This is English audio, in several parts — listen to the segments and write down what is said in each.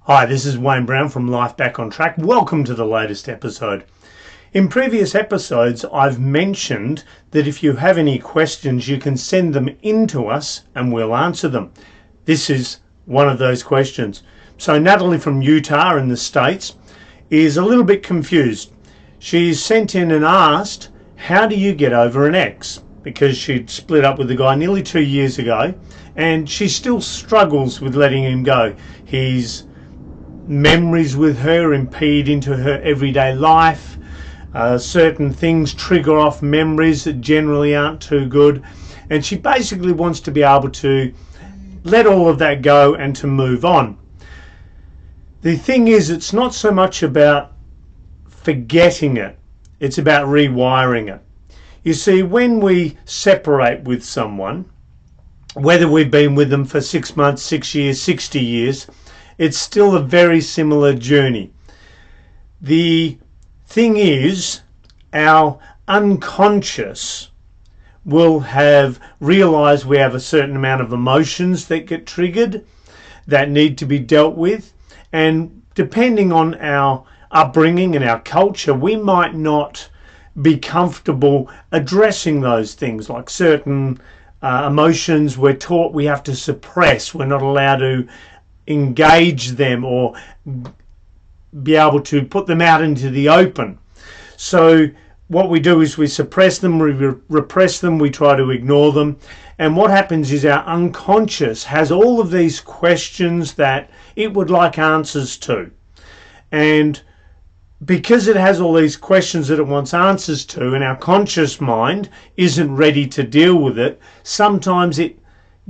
Hi, this is Wayne Brown from Life Back on Track. Welcome to the latest episode. In previous episodes, I've mentioned that if you have any questions, you can send them in to us and we'll answer them. This is one of those questions. So Natalie from Utah in the States is a little bit confused. She's sent in and asked, how do you get over an ex? Because she'd split up with the guy nearly 2 years ago and she still struggles with letting him go. His memories with her impede into her everyday life. Certain things trigger off memories that generally aren't too good, and she basically wants to be able to let all of that go and to move on. The thing is, it's not so much about forgetting it, it's about rewiring it. You see, when we separate with someone, whether we've been with them for 6 months, 6 years, 60 years, it's still a very similar journey. The thing is, our unconscious will have realized we have a certain amount of emotions that get triggered that need to be dealt with, and depending on our upbringing and our culture, we might not be comfortable addressing those things. Like certain emotions we're taught we have to suppress. We're not allowed to engage them or be able to put them out into the open. So what we do is we suppress them, we repress them, we try to ignore them, and what happens is our unconscious has all of these questions that it would like answers to, and because it has all these questions that it wants answers to and our conscious mind isn't ready to deal with it, sometimes it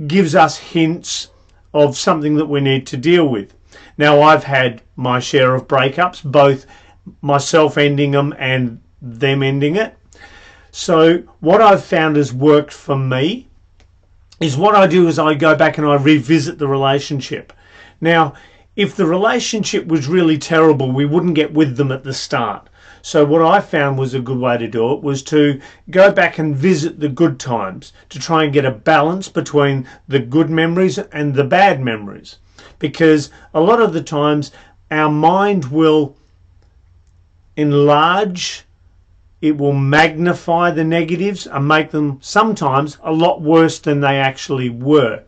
gives us hints of something that we need to deal with. Now, I've had my share of breakups, both myself ending them and them ending it. So what I've found has worked for me is what I do is I go back and I revisit the relationship. Now, if the relationship was really terrible, we wouldn't get with them at the start. So what I found was a good way to do it was to go back and visit the good times, to try and get a balance between the good memories and the bad memories. Because a lot of the times our mind will enlarge, it will magnify the negatives and make them sometimes a lot worse than they actually were.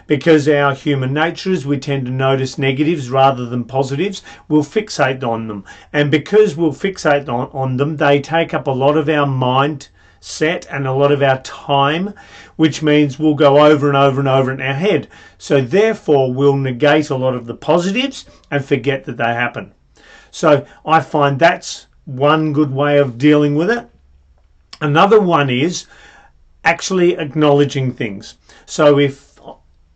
Because our human nature is we tend to notice negatives rather than positives, we'll fixate on them. And because we'll fixate on them, they take up a lot of our mindset and a lot of our time, which means we'll go over and over and over in our head. So therefore, we'll negate a lot of the positives and forget that they happen. So I find that's one good way of dealing with it. Another one is actually acknowledging things. So if,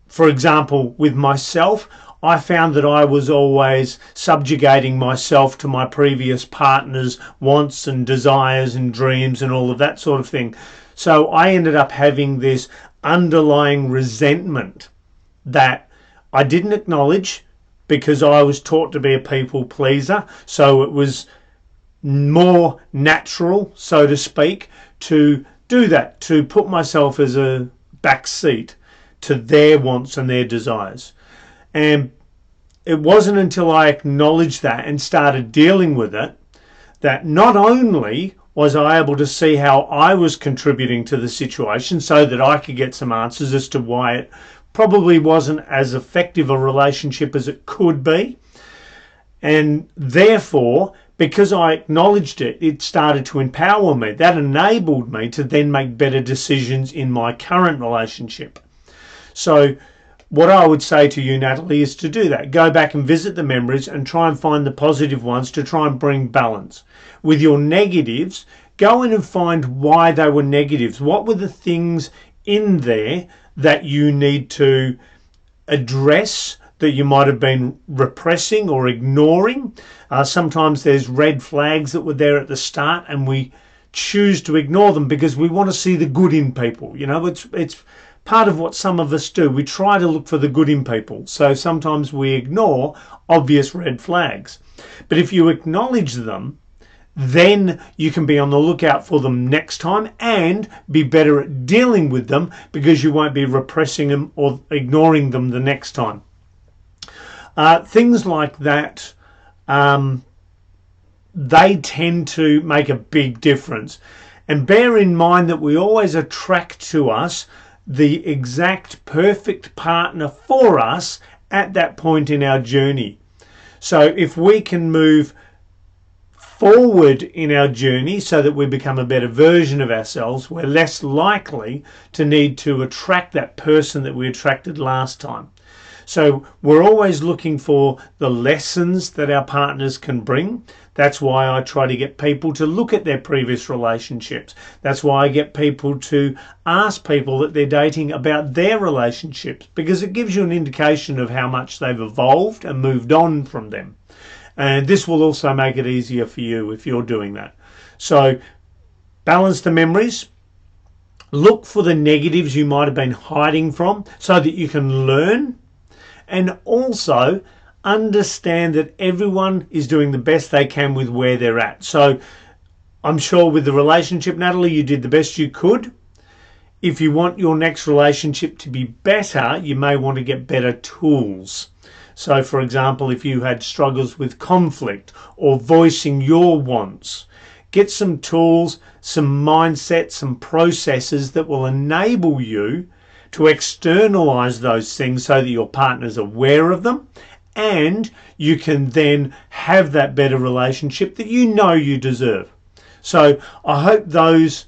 for example, with myself, I found that I was always subjugating myself to my previous partner's wants and desires and dreams and all of that sort of thing. So I ended up having this underlying resentment that I didn't acknowledge because I was taught to be a people pleaser. So it was more natural, so to speak, to do that, to put myself as a back seat to their wants and their desires. And it wasn't until I acknowledged that and started dealing with it that not only was I able to see how I was contributing to the situation so that I could get some answers as to why it probably wasn't as effective a relationship as it could be, and therefore because I acknowledged it, it started to empower me. That enabled me to then make better decisions in my current relationship. So what I would say to you, Natalie, is to do that. Go back and visit the memories and try and find the positive ones to try and bring balance. With your negatives, go in and find why they were negatives. What were the things in there that you need to address that you might have been repressing or ignoring? Sometimes there's red flags that were there at the start and we choose to ignore them because we want to see the good in people. You know, it's part of what some of us do. We try to look for the good in people. So sometimes we ignore obvious red flags. But if you acknowledge them, then you can be on the lookout for them next time and be better at dealing with them because you won't be repressing them or ignoring them the next time. Things like that, they tend to make a big difference. And bear in mind that we always attract to us the exact perfect partner for us at that point in our journey. So if we can move forward in our journey so that we become a better version of ourselves, we're less likely to need to attract that person that we attracted last time. So we're always looking for the lessons that our partners can bring. That's why I try to get people to look at their previous relationships. That's why I get people to ask people that they're dating about their relationships, because it gives you an indication of how much they've evolved and moved on from them. And this will also make it easier for you if you're doing that. So balance the memories. Look for the negatives you might have been hiding from so that you can learn. And also understand that everyone is doing the best they can with where they're at. So I'm sure with the relationship, Natalie, you did the best you could. If you want your next relationship to be better, you may want to get better tools. So for example, if you had struggles with conflict or voicing your wants, get some tools, some mindsets, some processes that will enable you to externalize those things so that your partner's aware of them, and you can then have that better relationship that you know you deserve. So I hope those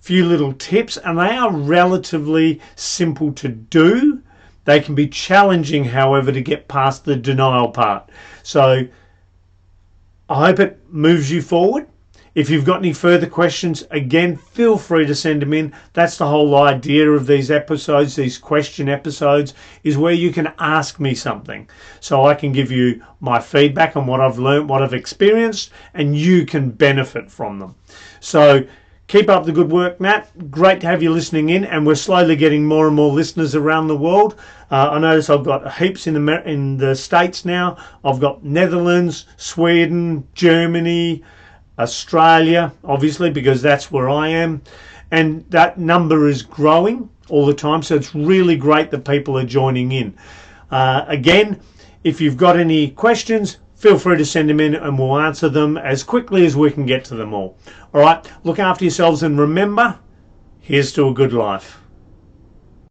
few little tips, and they are relatively simple to do. They can be challenging, however, to get past the denial part. So I hope it moves you forward. If you've got any further questions, again, feel free to send them in. That's the whole idea of these episodes, these question episodes, is where you can ask me something. So I can give you my feedback on what I've learned, what I've experienced, and you can benefit from them. So keep up the good work, Nat. Great to have you listening in, and we're slowly getting more and more listeners around the world. I notice I've got heaps in the States now. I've got Netherlands, Sweden, Germany, Australia, obviously, because that's where I am, and that number is growing all the time, so it's really great that people are joining in. Again, if you've got any questions, feel free to send them in and we'll answer them as quickly as we can get to them all. All right, look after yourselves, and remember, here's to a good life.